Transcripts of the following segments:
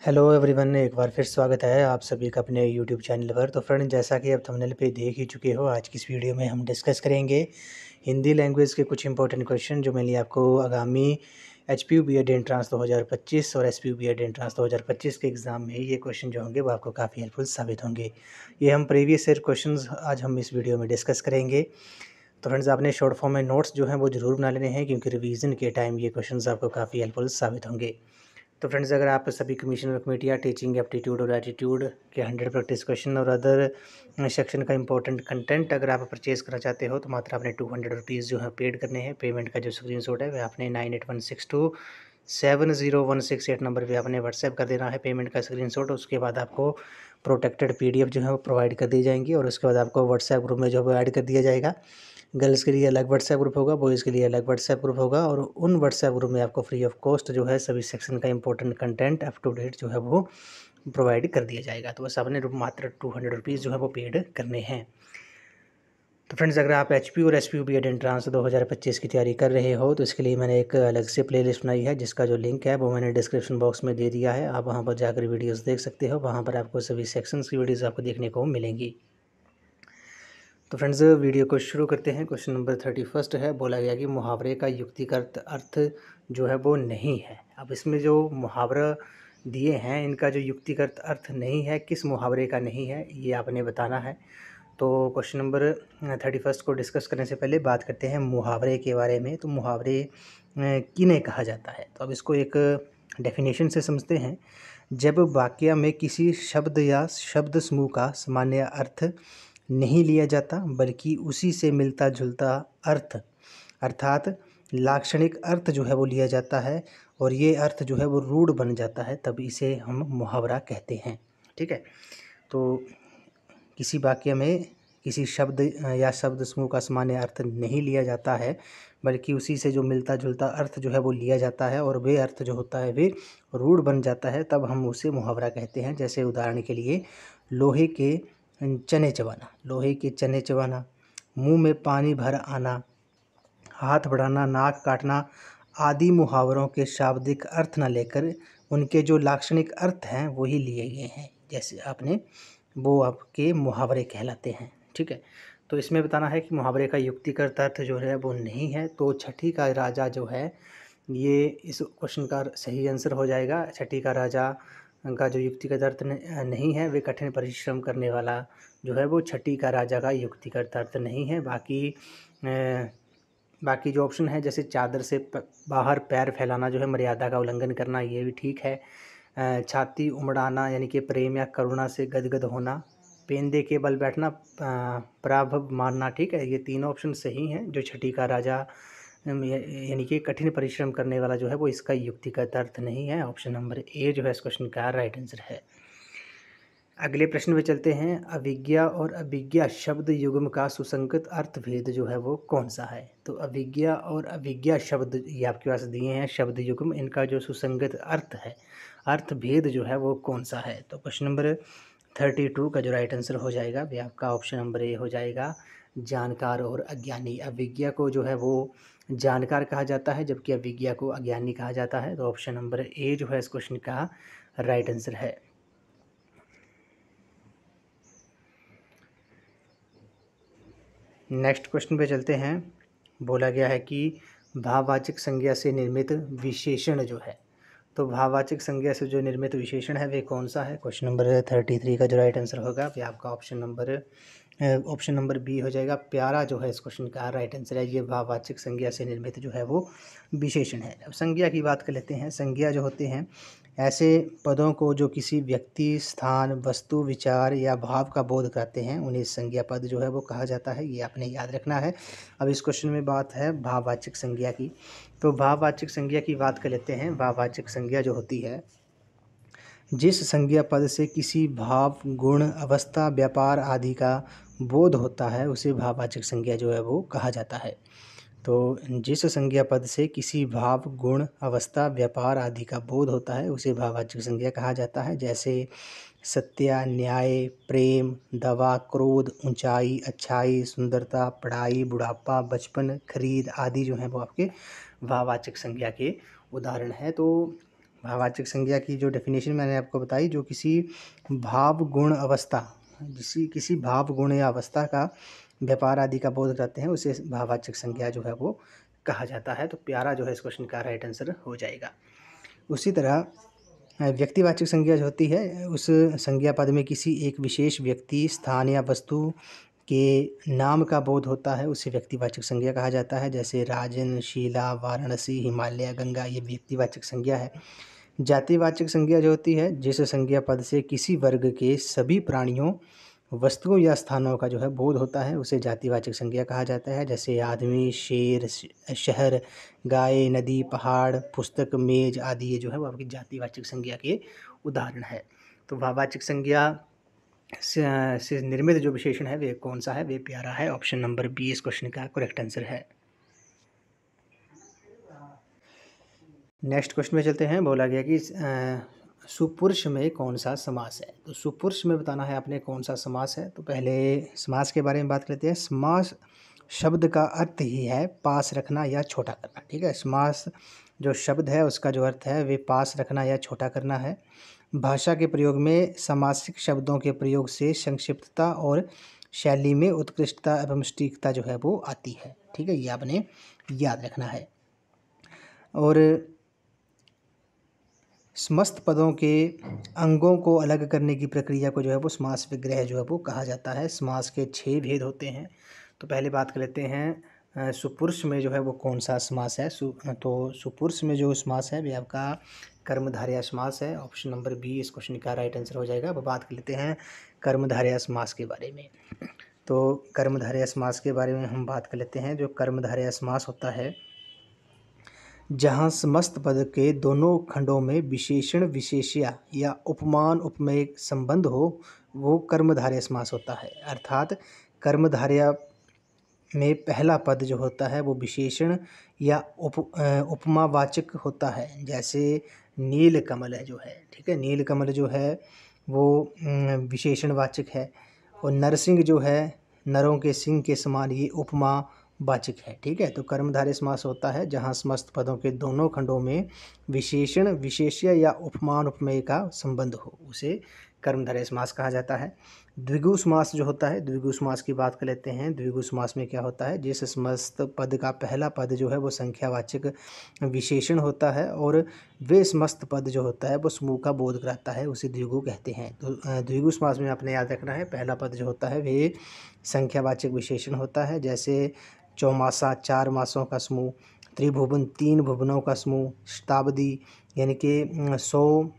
Hello everyone, एक बार फिर स्वागत है आप सभी का अपने यूट्यूब चैनल पर। तो फ्रेंड, जैसा कि आप थंबनेल पे देख ही चुके हो, आज की इस वीडियो में हम डिस्कस करेंगे हिंदी लैंग्वेज के कुछ इंपॉर्टेंट क्वेश्चन जो मेनली आपको आगामी एचपीयू बीएड एंट्रांस 2025 और एसपीयू बीएड एंट्रांस 2025 के एग्ज़ाम में ये क्वेश्चन जो होंगे वो आपको काफ़ी हेल्पफुल साबित होंगे। ये हम प्रीवियस ईयर क्वेश्चन आज हम इस वीडियो में डिस्कस करेंगे। तो फ्रेंड्स, आपने शॉर्ट फॉर्म में नोट्स जो हैं वो ज़रूर बना लेने हैं, क्योंकि रिवीजन के टाइम ये क्वेश्चन आपको काफ़ी हेल्पफुल साबित होंगे। तो फ्रेंड्स, अगर आप सभी कमीशन कमेटी या टीचिंग एप्टीट्यूड और एटीट्यूड के 100 प्रैक्टिस क्वेश्चन और अदर सेक्शन का इंपॉर्टेंट कंटेंट अगर आप परचेज़ करना चाहते हो, तो मात्र आपने 200 रुपीज़ जो है पेड करने हैं। पेमेंट का जो स्क्रीनशॉट है वह आपने 9816270168 नंबर पे आपने व्हाट्सएप कर देना है पेमेंट का स्क्रीनशॉट। उसके बाद आपको प्रोटेक्टेड पीडीएफ जो है वो प्रोवाइड कर दी जाएंगी और उसके बाद आपको व्हाट्सएप ग्रुप में जो है ऐड कर दिया जाएगा। गर्ल्स के लिए अलग व्हाट्सएप ग्रुप होगा, बॉयज़ के लिए अलग व्हाट्सएप ग्रुप होगा, और उन व्हाट्सएप ग्रुप में आपको फ्री ऑफ कॉस्ट जो है सभी सेक्शन का important content up to date जो है वो प्रोवाइड कर दिया जाएगा। तो बस आपने मात्र 200 रुपीज़ जो है वो पेड करने हैं। तो फ्रेंड्स, अगर आप एचपी और एसपीयू बीएड एंट्रांस 2025 की तैयारी कर रहे हो, तो इसके लिए मैंने एक अलग से प्लेलिस्ट बनाई है, जिसका जो लिंक है वो मैंने डिस्क्रिप्शन बॉक्स में दे दिया है। आप वहां पर जाकर वीडियोस देख सकते हो। वहां पर आपको सभी सेक्शंस की वीडियोस आपको देखने को मिलेंगी। तो फ्रेंड्स, वीडियो को शुरू करते हैं। क्वेश्चन नंबर 31 है। बोला गया कि मुहावरे का युक्तिगत अर्थ जो है वो नहीं है। अब इसमें जो मुहावरा दिए हैं इनका जो युक्तिगत अर्थ नहीं है, किस मुहावरे का नहीं है, ये आपने बताना है। तो क्वेश्चन नंबर 31 को डिस्कस करने से पहले बात करते हैं मुहावरे के बारे में। तो मुहावरे किन्हें कहा जाता है, तो अब इसको एक डेफिनेशन से समझते हैं। जब वाक्य में किसी शब्द या शब्द समूह का सामान्य अर्थ नहीं लिया जाता, बल्कि उसी से मिलता जुलता अर्थ अर्थात लाक्षणिक अर्थ जो है वो लिया जाता है, और ये अर्थ जो है वो रूढ़ बन जाता है, तब इसे हम मुहावरा कहते हैं। ठीक है। तो किसी वाक्य में किसी शब्द या शब्द समूह का सामान्य अर्थ नहीं लिया जाता है, बल्कि उसी से जो मिलता जुलता अर्थ जो है वो लिया जाता है, और वे अर्थ जो होता है वे रूढ़ बन जाता है, तब हम उसे मुहावरा कहते हैं। जैसे उदाहरण के लिए, लोहे के चने चबाना, लोहे के चने चबाना, मुंह में पानी भर आना, हाथ बढ़ाना, नाक काटना आदि मुहावरों के शाब्दिक अर्थ न लेकर उनके जो लाक्षणिक अर्थ हैं वही लिए गए हैं। जैसे आपने वो आपके मुहावरे कहलाते हैं। ठीक है। तो इसमें बताना है कि मुहावरे का युक्तिगत अर्थ जो है वो नहीं है। तो छठी का राजा जो है, ये इस क्वेश्चन का सही आंसर हो जाएगा। छठी का राजा का जो युक्तिगत अर्थ नहीं है, वे कठिन परिश्रम करने वाला जो है वो छठी का राजा का युक्तिगत अर्थ नहीं है। बाकी जो ऑप्शन है, जैसे चादर से बाहर पैर फैलाना जो है मर्यादा का उल्लंघन करना, ये भी ठीक है। छाती उमड़ाना यानी कि प्रेम या करुणा से गदगद होना, पेंदे के बल बैठना, पराभव मानना, ठीक है। ये तीनों ऑप्शन सही हैं। जो छठी का राजा यानी कि कठिन परिश्रम करने वाला जो है वो इसका युक्तिगत अर्थ नहीं है। ऑप्शन नंबर ए जो है इस क्वेश्चन का राइट आंसर है। अगले प्रश्न में चलते हैं। अभिज्ञा और अभिज्ञा शब्द युग्म का सुसंगत अर्थभेद जो है वो कौन सा है। तो अभिज्ञा और अभिज्ञा शब्द ये आपके पास दिए हैं शब्द युग्म, इनका जो सुसंगत अर्थ है, अर्थभेद जो है वो कौन सा है। तो क्वेश्चन नंबर 32 का जो राइट आंसर हो जाएगा वे आपका ऑप्शन नंबर ए हो जाएगा, जानकार और अज्ञानी। अभिज्ञा को जो है वो जानकार कहा जाता है, जबकि अभिज्ञा को अज्ञानी कहा जाता है। तो ऑप्शन नंबर ए जो है इस क्वेश्चन का राइट आंसर है। नेक्स्ट क्वेश्चन पे चलते हैं। बोला गया है कि भाववाचक संज्ञा से निर्मित विशेषण जो है, तो भाववाचक संज्ञा से जो निर्मित विशेषण है वे कौन सा है। क्वेश्चन नंबर 33 का जो राइट आंसर होगा वे आपका ऑप्शन नंबर बी हो जाएगा, प्यारा जो है इस क्वेश्चन का राइट आंसर है। ये भाववाचक संज्ञा से निर्मित जो है वो विशेषण है। अब संज्ञा की बात कर लेते हैं। संज्ञा जो होते हैं ऐसे पदों को जो किसी व्यक्ति, स्थान, वस्तु, विचार या भाव का बोध कराते हैं, उन्हें संज्ञा पद जो है वो कहा जाता है। ये आपने याद रखना है। अब इस क्वेश्चन में बात है भाववाचक संज्ञा की। तो भाववाचक संज्ञा की बात कर लेते हैं। भाववाचक संज्ञा जो होती है, जिस संज्ञा पद से किसी भाव, गुण, अवस्था, व्यापार आदि का बोध होता है, उसे भाववाचक संज्ञा जो है वो कहा जाता है। तो जिस संज्ञा पद से किसी भाव, गुण, अवस्था, व्यापार आदि का बोध होता है, उसे भाववाचक संज्ञा कहा जाता है। जैसे सत्य, न्याय, प्रेम, दवा, क्रोध, ऊंचाई, अच्छाई, सुंदरता, पढ़ाई, बुढ़ापा, बचपन, खरीद आदि जो हैं वो आपके भाववाचक संज्ञा के उदाहरण हैं। तो भाववाचक संज्ञा की जो डेफिनेशन मैंने आपको बताई, जो किसी भाव गुण अवस्था, किसी भाव गुण या अवस्था का व्यापार आदि का बोध करते हैं, उसे भाववाचक संज्ञा जो है वो कहा जाता है। तो प्यारा जो है इस क्वेश्चन का राइट आंसर हो जाएगा। उसी तरह व्यक्तिवाचक संज्ञा जो होती है, उस संज्ञा पद में किसी एक विशेष व्यक्ति, स्थान या वस्तु के नाम का बोध होता है, उसे व्यक्तिवाचक संज्ञा कहा जाता है। जैसे राजन, शीला, वाराणसी, हिमालय, गंगा, ये व्यक्तिवाचक संज्ञा है। जातिवाचक संज्ञा जो होती है, जिस संज्ञा पद से किसी वर्ग के सभी प्राणियों, वस्तुओं या स्थानों का जो है बोध होता है, उसे जातिवाचक संज्ञा कहा जाता है। जैसे आदमी, शेर, शहर, गाय, नदी, पहाड़, पुस्तक, मेज आदि ये जो है वो आपकी जातिवाचक संज्ञा के उदाहरण है। तो भाववाचक संज्ञा से निर्मित जो विशेषण है वे कौन सा है? वे प्यारा है। ऑप्शन नंबर बी इस क्वेश्चन का करेक्ट आंसर है। नेक्स्ट क्वेश्चन में चलते हैं। बोला गया कि सुपुरुष में कौन सा समास है? तो सुपुरुष में बताना है आपने कौन सा समास है। तो पहले समास के बारे में बात करते हैं। समास शब्द का अर्थ ही है पास रखना या छोटा करना। ठीक है, समास जो शब्द है उसका जो अर्थ है वे पास रखना या छोटा करना है। भाषा के प्रयोग में समासिक शब्दों के प्रयोग से संक्षिप्तता और शैली में उत्कृष्टता एवं सटीकता जो है वो आती है। ठीक है, ये आपने याद रखना है। और समस्त पदों के अंगों को अलग करने की प्रक्रिया को जो है वो समास विग्रह जो है वो कहा जाता है। समास के 6 भेद होते हैं। तो पहले बात कर लेते हैं सुपुरुष में जो है वो कौन सा समास है। तो सुपुरुष में जो समास है वे आपका कर्मधारय समास है। ऑप्शन नंबर बी इस क्वेश्चन का राइट आंसर हो जाएगा। अब बात कर लेते हैं कर्मधारय समास के बारे में। तो कर्मधारय समास के बारे में हम बात कर लेते हैं। जो कर्मधारय समास होता है, जहाँ समस्त पद के दोनों खंडों में विशेषण, विशेष्य या उपमान, उपमेय संबंध हो, वो कर्मधारय समास होता है। अर्थात कर्मधारय में पहला पद जो होता है वो विशेषण या उपमावाचक होता है। जैसे नील कमल है जो है, ठीक है, नील कमल जो है वो विशेषणवाचक है। और नरसिंह जो है नरों के सिंह के समान, ये उपमा वाचक है। ठीक है, तो कर्मधारय समास होता है जहाँ समस्त पदों के दोनों खंडों में विशेषण, विशेष्य या उपमान, उपमेय का संबंध हो, उसे कर्मधारय समास कहा जाता है। द्विगु समास जो होता है, द्विगु समास की बात कर लेते हैं। द्विगु समास में क्या होता है? जिस समस्त पद का पहला पद जो है वो संख्यावाचक विशेषण होता है और वे समस्त पद जो होता है वो समूह का बोध कराता है, उसे द्विगु कहते हैं। तो द्विगु समास में आपने याद रखना है, पहला पद जो होता है वे संख्यावाचक विशेषण होता है। जैसे चौमासा 4 मासों का समूह, त्रिभुवन 3 भुवनों का समूह, शताब्दी यानी कि 100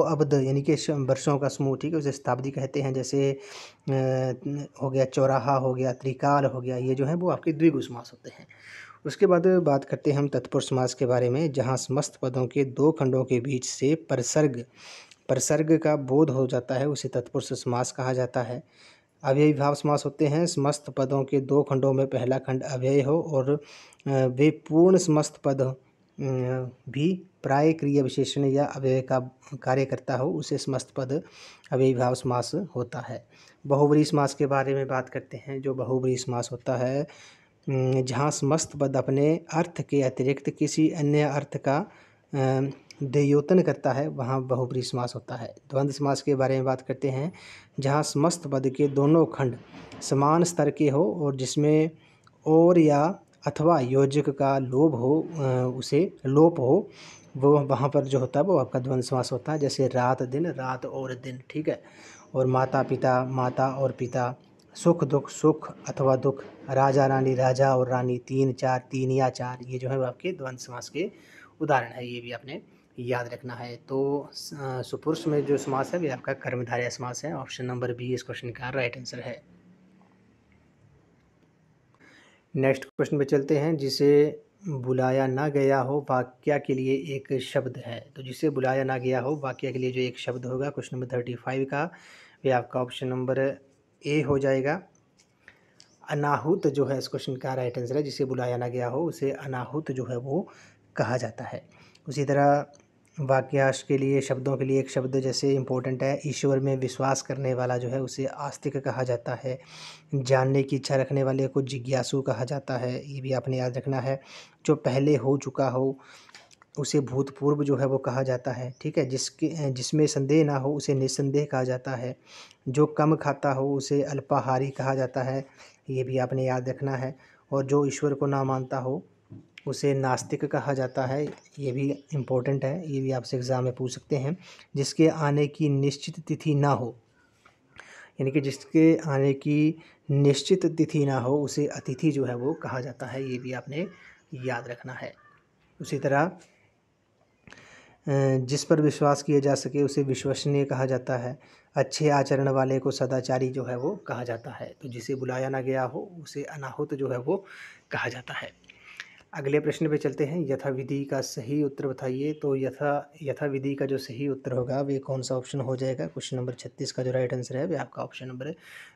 अब्द यानी कि वर्षों का समूह, ठीक है, उसे शताब्दी कहते हैं। जैसे हो गया चौराहा, हो गया त्रिकाल, हो गया, ये जो है वो आपके द्विगु समास होते हैं। उसके बाद बात करते हैं हम तत्पुरुष समास के बारे में, जहाँ समस्त पदों के 2 खंडों के बीच से परसर्ग का बोध हो जाता है, उसे तत्पुरुष समास कहा जाता है। अव्ययी भाव समास होते हैं, समस्त पदों के 2 खंडों में पहला खंड अव्यय हो और वे पूर्ण समस्त पद भी प्राय क्रिया विशेषण या अव्यय का कार्य करता हो, उसे समस्त पद अव्ययी भाव समास होता है। बहुब्रीहि समास के बारे में बात करते हैं। जो बहुब्रीहि समास होता है, जहाँ समस्त पद अपने अर्थ के अतिरिक्त किसी अन्य अर्थ का द्योतन करता है, वहाँ बहुब्रीहि समास होता है। द्वंद्व समास के बारे में बात करते हैं, जहाँ समस्त पद के दोनों खंड समान स्तर के हो और जिसमें और या अथवा योजक का लोप हो, वो वहाँ पर जो होता है वो आपका द्वंद्व समास होता है। जैसे रात दिन, रात और दिन, ठीक है, और माता पिता, माता और पिता, सुख दुख, सुख अथवा दुख, राजा रानी, राजा और रानी, 3 4, 3 या 4, ये जो है वो आपके द्वंद्व समास के उदाहरण है। ये भी आपने याद रखना है। तो सुपुरुष में जो समास है वे आपका कर्मधारय समास है। ऑप्शन नंबर बी इस क्वेश्चन का राइट आंसर है। नेक्स्ट क्वेश्चन पे चलते हैं। जिसे बुलाया ना गया हो वाक्य के लिए एक शब्द है। तो जिसे बुलाया ना गया हो वाक्य के लिए जो एक शब्द होगा क्वेश्चन नंबर 35 का, वे आपका ऑप्शन नंबर ए हो जाएगा। अनाहुत जो है इस क्वेश्चन का राइट आंसर है। जिसे बुलाया ना गया हो उसे अनाहुत जो है वो कहा जाता है। उसी तरह वाक्यांश के लिए, शब्दों के लिए एक शब्द जैसे इम्पोर्टेंट है, ईश्वर में विश्वास करने वाला जो है उसे आस्तिक कहा जाता है। जानने की इच्छा रखने वाले को जिज्ञासु कहा जाता है, ये भी आपने याद रखना है। जो पहले हो चुका हो, उसे भूतपूर्व जो है वो कहा जाता है। ठीक है, जिसमें संदेह ना हो उसे निस्संदेह कहा जाता है। जो कम खाता हो उसे अल्पाहारी कहा जाता है, ये भी आपने याद रखना है। और जो ईश्वर को ना मानता हो उसे नास्तिक कहा जाता है, ये भी इम्पोर्टेंट है, ये भी आपसे एग्ज़ाम में पूछ सकते हैं। जिसके आने की निश्चित तिथि ना हो, यानी कि जिसके आने की निश्चित तिथि ना हो उसे अतिथि जो है वो कहा जाता है, ये भी आपने याद रखना है। उसी तरह जिस पर विश्वास किया जा सके उसे विश्वसनीय कहा जाता है। अच्छे आचरण वाले को सदाचारी जो है वो कहा जाता है। तो जिसे बुलाया ना गया हो उसे अनाहुत जो है वो कहा जाता है। अगले प्रश्न पे चलते हैं। यथाविधि का सही उत्तर बताइए। तो यथाविधि का जो सही उत्तर होगा वे कौन सा ऑप्शन हो जाएगा? क्वेश्चन नंबर 36 का जो राइट आंसर है वे आपका ऑप्शन नंबर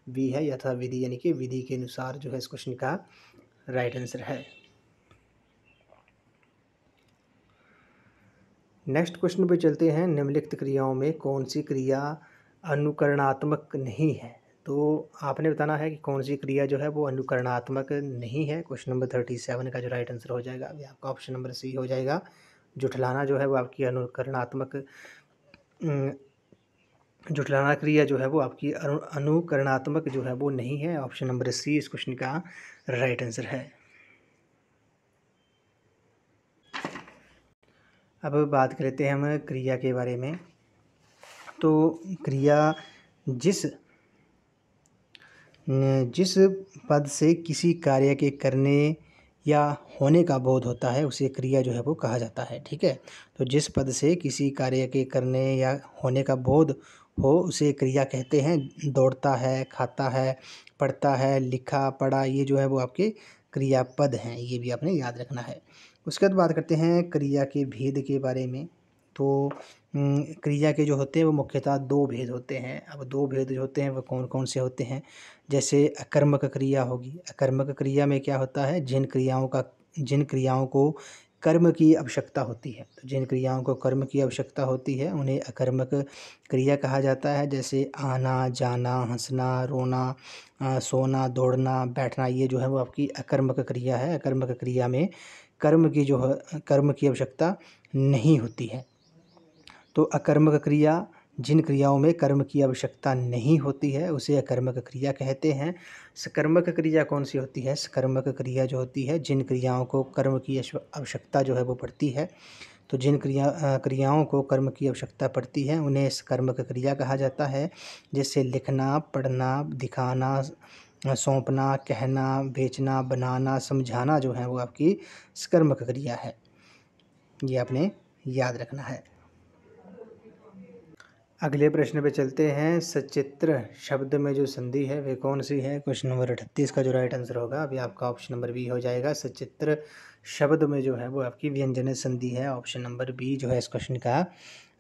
बी है। यथाविधि यानी कि विधि के अनुसार जो है इस क्वेश्चन का राइट आंसर है। नेक्स्ट क्वेश्चन पे चलते हैं। निम्नलिखित क्रियाओं में कौन सी क्रिया अनुकरणात्मक नहीं है? तो आपने बताना है कि कौन सी क्रिया जो है वो अनुकरणात्मक नहीं है। क्वेश्चन नंबर 37 का जो राइट आंसर हो जाएगा ये आपका ऑप्शन नंबर सी हो जाएगा। जुठलाना जो है वो आपकी अनुकरणात्मक जुठलाना क्रिया जो है वो आपकी अनुकरणात्मक जो है वो नहीं है। ऑप्शन नंबर सी इस क्वेश्चन का राइट आंसर है। अब बात करते हैं हम क्रिया के बारे में। तो क्रिया जिस पद से किसी कार्य के करने या होने का बोध होता है उसे क्रिया जो है वो कहा जाता है। ठीक है, तो जिस पद से किसी कार्य के करने या होने का बोध हो उसे क्रिया कहते हैं। दौड़ता है, खाता है, पढ़ता है, लिखा पढ़ा, ये जो है वो आपके क्रियापद हैं, ये भी आपने याद रखना है। उसके बाद बात करते हैं क्रिया के भेद के बारे में। तो क्रिया के जो होते हैं वो मुख्यतः दो भेद होते हैं। अब दो भेद जो होते हैं वो कौन कौन से होते हैं? जैसे अकर्मक क्रिया होगी। अकर्मक क्रिया में क्या होता है? जिन क्रियाओं को कर्म की आवश्यकता होती है, तो जिन क्रियाओं को कर्म की आवश्यकता होती है उन्हें अकर्मक क्रिया कहा जाता है। जैसे आना, जाना, हंसना, रोना, सोना, दौड़ना, बैठना, ये जो है वो आपकी अकर्मक क्रिया है। अकर्मक क्रिया में कर्म की आवश्यकता नहीं होती है। तो अकर्मक क्रिया, जिन क्रियाओं में कर्म की आवश्यकता नहीं होती है उसे अकर्मक क्रिया कहते हैं। सकर्मक क्रिया कौन सी होती है? सकर्मक क्रिया जो होती है जिन क्रियाओं को कर्म की आवश्यकता जो है वो पड़ती है। तो जिन क्रियाओं को कर्म की आवश्यकता पड़ती है उन्हें सकर्मक क्रिया कहा जाता है। जैसे लिखना, पढ़ना, दिखाना, सौंपना, कहना, बेचना, बनाना, समझाना जो है वो आपकी सकर्मक क्रिया है, ये आपने याद रखना है। अगले प्रश्न पे चलते हैं। सचित्र शब्द में जो संधि है वे कौन सी है? क्वेश्चन नंबर 38 का जो राइट आंसर होगा अभी आपका ऑप्शन नंबर बी हो जाएगा। सचित्र शब्द में जो है वो आपकी व्यंजन संधि है। ऑप्शन नंबर बी जो है इस क्वेश्चन का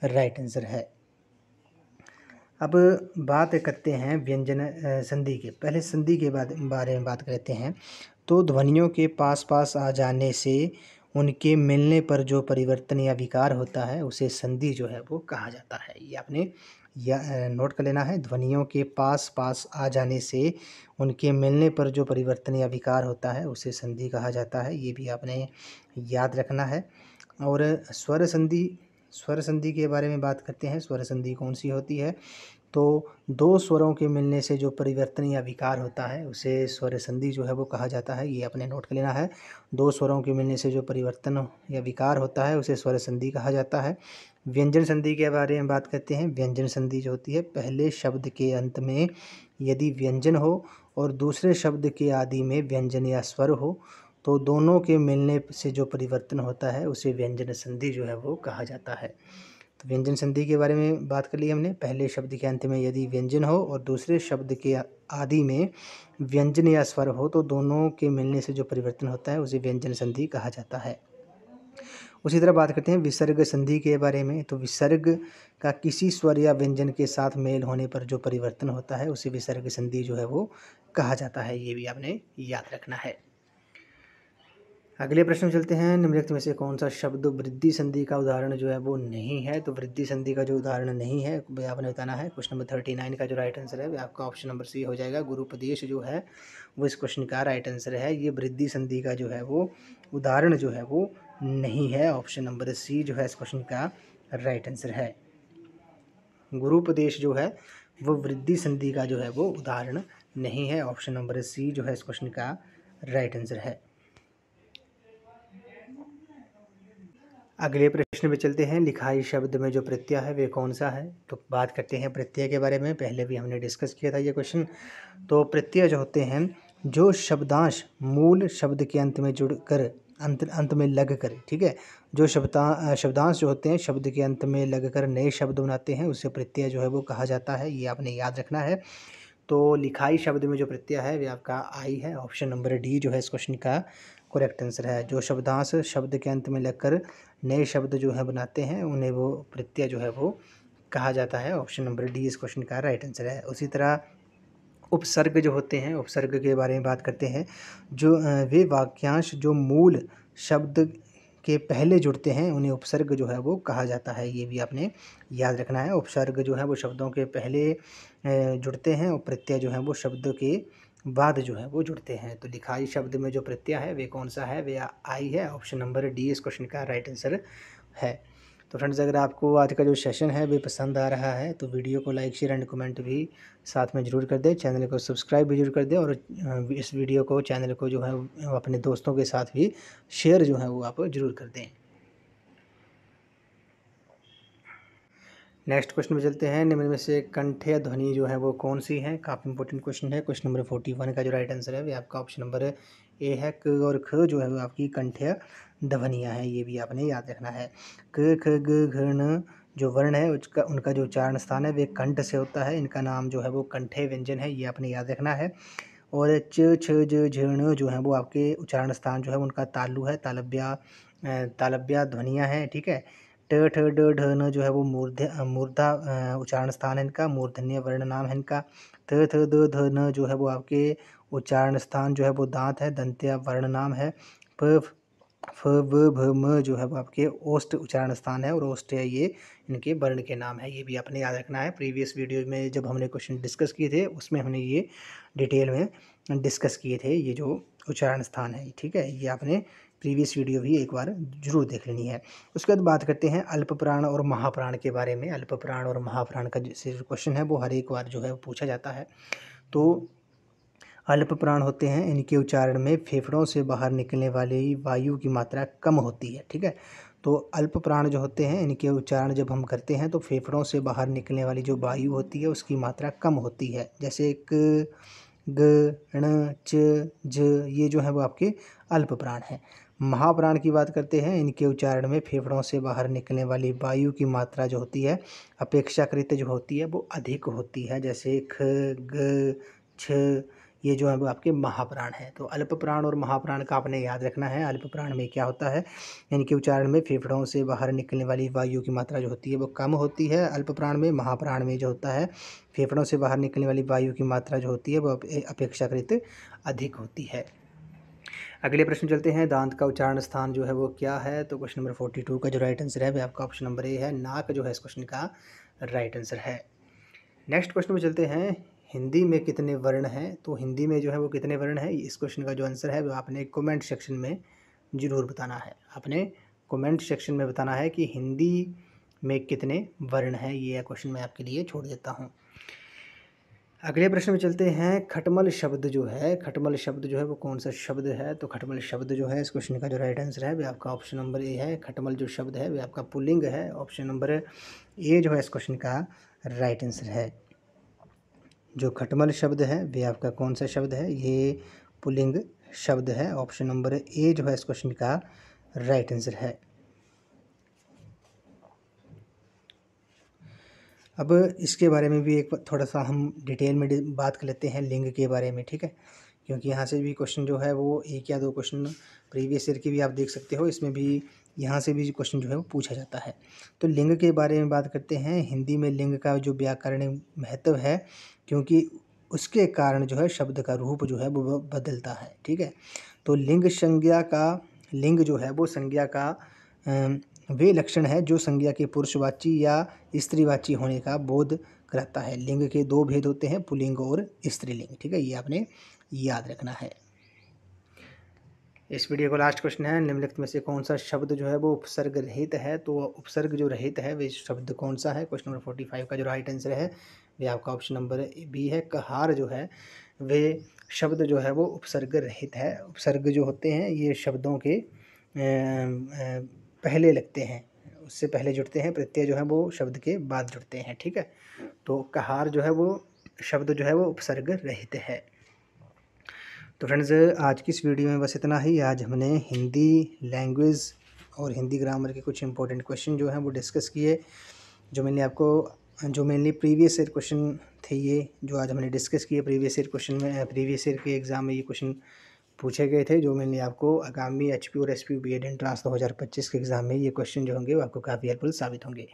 राइट आंसर है। अब बात करते हैं व्यंजन संधि के। पहले संधि के बारे में बात करते हैं। तो ध्वनियों के पास पास आ जाने से उनके मिलने पर जो परिवर्तन या विकार होता है उसे संधि जो है वो कहा जाता है। ये आपने नोट कर लेना है। ध्वनियों के पास पास आ जाने से उनके मिलने पर जो परिवर्तन या विकार होता है उसे संधि कहा जाता है, ये भी आपने याद रखना है। और स्वर संधि के बारे में बात करते हैं। स्वर संधि कौन सी होती है? तो दो स्वरों के मिलने से जो परिवर्तन या विकार होता है उसे स्वर संधि जो है वो कहा जाता है, ये अपने नोट कर लेना है। दो स्वरों के मिलने से जो परिवर्तन या विकार होता है उसे स्वर संधि कहा जाता है। व्यंजन संधि के बारे में बात करते हैं। व्यंजन संधि जो होती है पहले शब्द के अंत में यदि व्यंजन हो और दूसरे शब्द के आदि में व्यंजन या स्वर हो तो दोनों के मिलने से जो परिवर्तन होता है उसे व्यंजन संधि जो है वो कहा जाता है। तो व्यंजन संधि के बारे में बात कर ली हमने। पहले शब्द के अंत में यदि व्यंजन हो और दूसरे शब्द के आदि में व्यंजन या स्वर हो तो दोनों के मिलने से जो परिवर्तन होता है उसे व्यंजन संधि कहा जाता है। उसी तरह बात करते हैं विसर्ग संधि के बारे में। तो विसर्ग का किसी स्वर या व्यंजन के साथ मेल होने पर जो परिवर्तन होता है उसे विसर्ग संधि जो है वो कहा जाता है, ये भी आपने याद रखना है। अगले प्रश्न में चलते हैं। निम्नलिखित में से कौन सा शब्द वृद्धि संधि का उदाहरण जो है वो नहीं है? तो वृद्धि संधि का जो उदाहरण नहीं है वह आपने बताना है। क्वेश्चन नंबर 39 का जो राइट आंसर है वह आपका ऑप्शन नंबर सी हो जाएगा। गुरुपदेश जो है वो इस क्वेश्चन का राइट आंसर है। ये वृद्धि संधि का जो है वो उदाहरण जो है वो नहीं है। ऑप्शन नंबर सी जो है इस क्वेश्चन का राइट आंसर है। गुरुपदेश जो है वो वृद्धि संधि का जो है वो उदाहरण नहीं है। ऑप्शन नंबर सी जो है इस क्वेश्चन का राइट आंसर है। अगले प्रश्न में चलते हैं। लिखाई शब्द में जो प्रत्यय है वे कौन सा है? तो बात करते हैं प्रत्यय के बारे में। पहले भी हमने डिस्कस किया था ये क्वेश्चन। तो प्रत्यय जो होते हैं जो शब्दांश मूल शब्द के अंत में जुड़कर अंत में लग कर, ठीक है, जो शब्दांश जो होते हैं शब्द के अंत में लग कर नए शब्द बनाते हैं उसे प्रत्यय जो है वो कहा जाता है। ये आपने याद रखना है। तो लिखाई शब्द में जो प्रत्यय है वे आपका आई है। ऑप्शन नंबर डी जो है इस क्वेश्चन का करेक्ट आंसर है। जो शब्दांश शब्द के अंत में लगकर नए शब्द जो है बनाते हैं उन्हें वो प्रत्यय जो है वो कहा जाता है। ऑप्शन नंबर डी इस क्वेश्चन का राइट आंसर है। उसी तरह उपसर्ग जो होते हैं, उपसर्ग के बारे में बात करते हैं। जो वे वाक्यांश जो मूल शब्द के पहले जुड़ते हैं उन्हें उपसर्ग जो है वो कहा जाता है। ये भी आपने याद रखना है। उपसर्ग जो है वो शब्दों के पहले जुड़ते हैं और प्रत्यय जो है वो शब्द के बाद जो है वो जुड़ते हैं। तो लिखाई शब्द में जो प्रत्यय है वे कौन सा है? वे आई है। ऑप्शन नंबर डी इस क्वेश्चन का राइट आंसर है। तो फ्रेंड्स, अगर आपको आज का जो सेशन है वे पसंद आ रहा है तो वीडियो को लाइक शेयर एंड कमेंट भी साथ में ज़रूर कर दें। चैनल को सब्सक्राइब भी जरूर कर दें और इस वीडियो को चैनल को जो है अपने दोस्तों के साथ भी शेयर जो है वो आप ज़रूर कर दें। नेक्स्ट क्वेश्चन में चलते हैं। निम्न में से कंठ्य ध्वनि जो है वो कौन सी है? काफ़ी इंपॉर्टेंट क्वेश्चन है। क्वेश्चन नंबर 41 का जो राइट आंसर है वे आपका ऑप्शन नंबर ए है। क और ख जो है वो आपकी कंठ्य ध्वनियाँ हैं। ये भी आपने याद रखना है। क ख ग घ ण जो वर्ण है उनका जो उच्चारण स्थान है वे कंठ से होता है। इनका नाम जो है वो कंठ्य व्यंजन है। ये आपने याद रखना है। और च छ ज झ ण जो है वो आपके उच्चारण स्थान जो है उनका तालु है। तालव्या ध्वनियाँ हैं, ठीक है। ट ठ ड ढ न जो है वो मूर्धा उच्चारण स्थान है इनका, मूर्धन्य वर्ण नाम है इनका। थ थ द ध न जो है वो आपके उच्चारण स्थान जो है वो दांत है, दंत्य वर्ण नाम है। प फ व भ म जो है वो आपके ओष्ठ उच्चारण स्थान है और ओष्ठ है ये इनके वर्ण के नाम है। ये भी आपने याद रखना है। प्रीवियस वीडियो में जब हमने क्वेश्चन डिस्कस किए थे उसमें हमने ये डिटेल में डिस्कस किए थे ये जो उच्चारण स्थान है, ठीक है। ये आपने प्रीवियस वीडियो भी एक बार जरूर देख लेनी है। उसके बाद बात करते हैं अल्प प्राण और महाप्राण के बारे में। अल्प प्राण और महाप्राण का जैसे क्वेश्चन है वो हर एक बार जो है वो पूछा जाता है। तो अल्प प्राण होते हैं, इनके उच्चारण में फेफड़ों से बाहर निकलने वाली वायु की मात्रा कम होती है, ठीक है। तो अल्प प्राण जो होते हैं इनके उच्चारण जब हम करते हैं तो फेफड़ों से बाहर निकलने वाली जो वायु होती है उसकी मात्रा कम होती है। जैसे क ग ण च ज ये जो है वो आपके अल्प प्राण हैं। महाप्राण की बात करते हैं, इनके उच्चारण में फेफड़ों से बाहर निकलने वाली वायु की मात्रा जो होती है अपेक्षाकृत जो होती है वो अधिक होती है। जैसे ख ग छ ये जो है वो आपके महाप्राण हैं। तो अल्प प्राण और महाप्राण का आपने याद रखना है। अल्प प्राण में क्या होता है, इनके उच्चारण में फेफड़ों से बाहर निकलने वाली वायु की मात्रा जो होती है वो कम होती है अल्प प्राण में। महाप्राण में जो होता है फेफड़ों से बाहर निकलने वाली वायु की मात्रा जो होती है वो अपेक्षाकृत अधिक होती है। अगले प्रश्न चलते हैं। दांत का उच्चारण स्थान जो है वो क्या है? तो क्वेश्चन नंबर 42 का जो राइट आंसर है वह आपका ऑप्शन नंबर ए है। नाक जो है इस क्वेश्चन का राइट आंसर है। नेक्स्ट क्वेश्चन में चलते हैं। हिंदी में कितने वर्ण हैं? तो हिंदी में जो है वो कितने वर्ण हैं, इस क्वेश्चन का जो आंसर है वो आपने कमेंट सेक्शन में ज़रूर बताना है। आपने कमेंट सेक्शन में बताना है कि हिंदी में कितने वर्ण हैं। ये क्वेश्चन मैं आपके लिए छोड़ देता हूँ। अगले प्रश्न में चलते हैं। खटमल शब्द जो है, खटमल शब्द जो है वो कौन सा शब्द है? तो खटमल शब्द जो है इस क्वेश्चन का जो राइट आंसर है वह आपका ऑप्शन नंबर ए है। खटमल जो शब्द है वह आपका पुल्लिंग है। ऑप्शन नंबर ए जो है इस क्वेश्चन का राइट आंसर है। जो खटमल शब्द है वे आपका कौन सा शब्द है? ये पुल्लिंग शब्द है। ऑप्शन नंबर ए जो है इस क्वेश्चन का राइट आंसर है। अब इसके बारे में भी एक थोड़ा सा हम डिटेल में बात कर लेते हैं लिंग के बारे में, ठीक है। क्योंकि यहाँ से भी क्वेश्चन जो है वो एक या दो क्वेश्चन प्रीवियस ईयर के भी आप देख सकते हो, इसमें भी यहाँ से भी क्वेश्चन जो है वो पूछा जाता है। तो लिंग के बारे में बात करते हैं। हिंदी में लिंग का जो व्याकरणिक महत्व है क्योंकि उसके कारण जो है शब्द का रूप जो है वो बदलता है, ठीक है। तो लिंग संज्ञा का, लिंग जो है वो संज्ञा का वे लक्षण है जो संज्ञा के पुरुषवाची या स्त्रीवाची होने का बोध कराता है। लिंग के दो भेद होते हैं, पुल्लिंग और स्त्रीलिंग, ठीक है। ये आपने याद रखना है। इस वीडियो का लास्ट क्वेश्चन है, निम्नलिखित में से कौन सा शब्द जो है वो उपसर्ग रहित है। तो उपसर्ग जो रहित है वे शब्द कौन सा है। क्वेश्चन नंबर 45 का जो राइट आंसर है वे आपका ऑप्शन नंबर बी है। कहार जो है वे शब्द जो है वो उपसर्ग रहित है। उपसर्ग जो होते हैं ये शब्दों के पहले लगते हैं, उससे पहले जुड़ते हैं। प्रत्यय जो है वो शब्द के बाद जुड़ते हैं। ठीक है, तो कहार जो है वो शब्द जो है वो उपसर्ग रहित है। तो फ्रेंड्स आज की इस वीडियो में बस इतना ही। आज हमने हिंदी लैंग्वेज और हिंदी ग्रामर के कुछ इंपॉर्टेंट क्वेश्चन जो हैं वो डिस्कस किए, जो मेनली प्रीवियस ईयर क्वेश्चन थे। ये जो आज हमने डिस्कस किए प्रीवियस ईयर के एग्ज़ाम में ये क्वेश्चन पूछे गए थे, जो मेनली आपको आगामी HP और SP BEd एंट्रेंस 2025 के एग्ज़ाम में ये क्वेश्चन जो होंगे वो आपको काफ़ी हेल्पफुल साबित होंगे।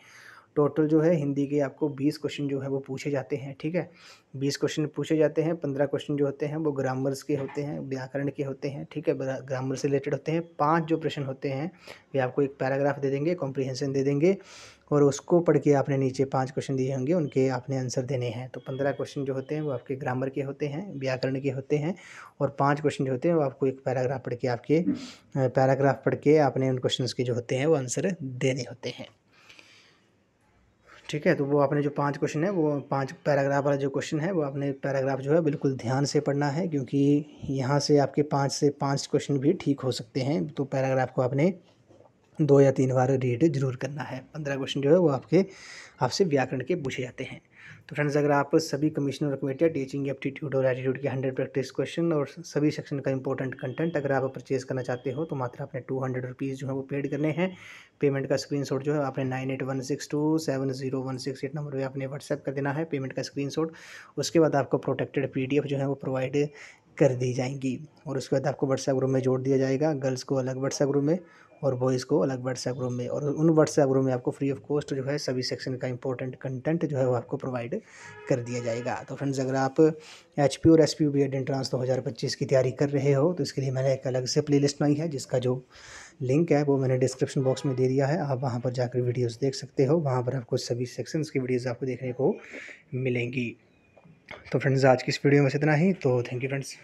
टोटल जो है हिंदी के आपको 20 क्वेश्चन जो है वो पूछे जाते हैं। ठीक है, 20 क्वेश्चन पूछे जाते हैं। 15 क्वेश्चन जो होते हैं वो ग्रामर्स के होते हैं, व्याकरण के होते हैं। ठीक है, ग्रामर से रिलेटेड होते हैं। 5 जो प्रश्न होते हैं वे आपको एक पैराग्राफ दे देंगे, कॉम्प्रिहेंशन दे देंगे, और उसको पढ़ के आपने नीचे 5 क्वेश्चन दिए होंगे, उनके आपने आंसर देने हैं। तो 15 क्वेश्चन जो होते हैं वो आपके ग्रामर के होते हैं, व्याकरण के होते हैं, और 5 क्वेश्चन जो होते हैं वो आपको एक पैराग्राफ पढ़ के आपने उन क्वेश्चन के जो होते हैं वो आंसर देने होते हैं। ठीक है, तो वो आपने जो 5 क्वेश्चन है वो 5 पैराग्राफ वाला जो क्वेश्चन है वो आपने पैराग्राफ जो है बिल्कुल ध्यान से पढ़ना है, क्योंकि यहाँ से आपके 5 से 5 क्वेश्चन भी ठीक हो सकते हैं। तो पैराग्राफ को आपने 2 या 3 बार रीड जरूर करना है। 15 क्वेश्चन जो है वो आपसे व्याकरण के पूछे जाते हैं। तो फ्रेंड्स अगर आप सभी कमिश्नर कमेटियाँ टीचिंग एप्टीट्यूड और एटीट्यूड के 100 प्रैक्टिस क्वेश्चन और सभी सेक्शन का इंपॉर्टेंट कंटेंट अगर आप परचेज़ करना चाहते हो तो मात्र आपने 200 रुपीज़ जो है वो पेड करने हैं। पेमेंट का स्क्रीनशॉट जो है आपने 9816270168 नंबर पर आपने व्हाट्सएप कर देना है पेमेंट का स्क्रीनशॉट। उसके बाद आपको प्रोटेक्टेड PDF जो है वो प्रोवाइड कर दी जाएंगी, और उसके बाद आपको व्हाट्सएप ग्रुप में जोड़ दिया जाएगा। गर्ल्स को अलग व्हाट्सएप ग्रुप में और बॉयज़ को अलग व्हाट्सएप ग्रुप में, और उन व्हाट्सएप ग्रुप में आपको फ्री ऑफ कॉस्ट जो है सभी सेक्शन का इंपॉर्टेंट कंटेंट जो है वो आपको प्रोवाइड कर दिया जाएगा। तो फ्रेंड्स अगर आप HP और SP BEd एंट्रेंस 2025 की तैयारी कर रहे हो तो इसके लिए मैंने एक अलग से प्लेलिस्ट बनाई है, जिसका जो लिंक है वो मैंने डिस्क्रिप्शन बॉक्स में दे दिया है। आप वहाँ पर जाकर वीडियोज़ देख सकते हो, वहाँ पर आपको सभी सेक्शंस की वीडियोज़ आपको देखने को मिलेंगी। तो फ्रेंड्स आज की इस वीडियो में इतना ही। तो थैंक यू फ्रेंड्स।